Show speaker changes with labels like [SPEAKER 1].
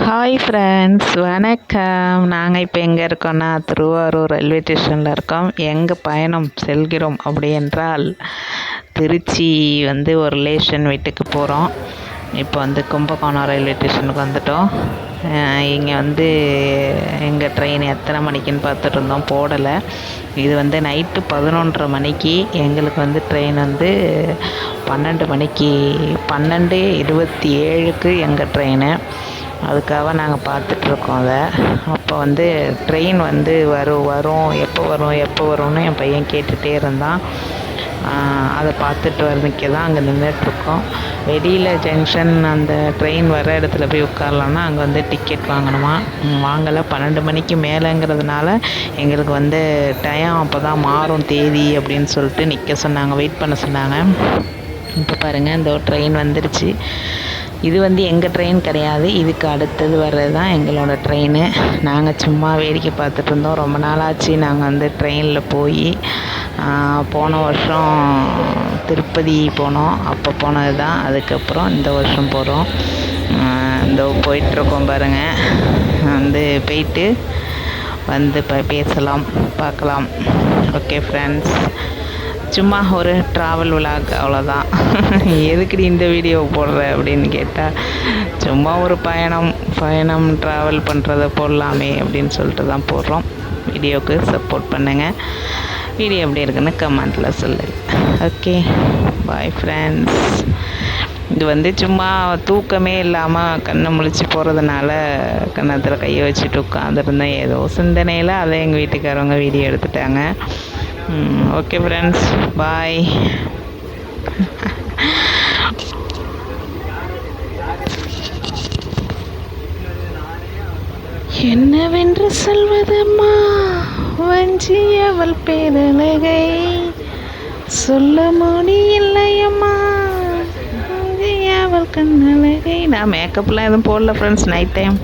[SPEAKER 1] Hi friends, வணக்கம். நாங்கள் இப்போ எங்கே இருக்கோன்னா திருவாரூர் ரயில்வே ஸ்டேஷனில் இருக்கோம். எங்கள் பயணம் செல்கிறோம் அப்படி என்றால் திருச்சி ஒரு ரிலேஷன் வீட்டுக்கு போகிறோம். இப்போ கும்பகோணம் ரயில்வே ஸ்டேஷனுக்கு வந்துட்டோம். இங்கே எங்கள் ட்ரெயின் எத்தனை மணிக்குன்னு பார்த்துட்டு இருந்தோம், போடலை. இது நைட்டு 11:30 மணிக்கு. எங்களுக்கு ட்ரெயின் 12 மணிக்கு 12:27க்கு எங்கள் ட்ரெயின். அதுக்காக நாங்கள் பார்த்துட்ருக்கோம் அதை. அப்போ ட்ரெயின் வரும் எப்போ வரும்னு என் பையன் கேட்டுகிட்டே இருந்தான். அதை பார்த்துட்டு வரதுக்கே தான் அங்கே நின்றுட்டுருக்கோம். வெளியில் ஜங்ஷன் அந்த ட்ரெயின் வர இடத்துல போய் உட்காரலான்னா அங்கே டிக்கெட் வாங்கணுமா. வாங்கலை. 12 மணிக்கு மேலேங்கிறதுனால எங்களுக்கு டைம் அப்போ தான் மாறும் தேதி அப்படின்னு சொல்லிட்டு நிற்க சொன்னாங்க, வெயிட் பண்ண சொன்னாங்க. இப்போ பாருங்கள், இந்த ட்ரெயின் வந்துடுச்சு. இது எங்கள் ட்ரெயின் கிடையாது, இதுக்கு அடுத்தது வர்றது தான் எங்களோட ட்ரெயின். நாங்கள் சும்மா வேடிக்கை பார்த்துட்டு இருந்தோம். ரொம்ப நாளாச்சு நாங்கள் ட்ரெயினில் போய். போன வருஷம் திருப்பதி போனோம், அப்போ போனது தான். அதுக்கப்புறம் இந்த வருஷம் போகிறோம். போயிட்டுருக்கோம் பாருங்கள். போயிட்டு பேசலாம், பார்க்கலாம். ஓகே ஃப்ரெண்ட்ஸ், சும்மா ஒரு ட்ராவல் விலாக், அவ்வளோதான். எதுக்குடி இந்த வீடியோ போடுற அப்படின்னு கேட்டால், சும்மா ஒரு பயணம் ட்ராவல் பண்ணுறத போடலாமே அப்படின்னு சொல்லிட்டு தான் போடுறோம். வீடியோவுக்கு சப்போர்ட் பண்ணுங்கள். வீடியோ எப்படி இருக்குன்னு கமெண்ட்டில் சொல்லுங்கள். Okay, bye friends. இது சும்மா தூக்கமே இல்லாமல் கண்ணை முழிச்சு போகிறதுனால கன்னத்தில் கையை வச்சுட்டு உட்காந்துருந்தேன். ஏதோ சிந்தனையில் அதை எங்கள் வீட்டுக்காரவங்க வீடியோ எடுத்துட்டாங்க. ஓகே ஃப்ரெண்ட்ஸ், பாய். என்னவென்று சொல்வதம்மா வஞ்சியவள் பேரழகை, சொல்ல முடியலையம்மா வஞ்சியவள் கண்ணழகை. நான் மேக்கப்லாம் எதுவும் போடல ஃப்ரெண்ட்ஸ், நைட் டைம்.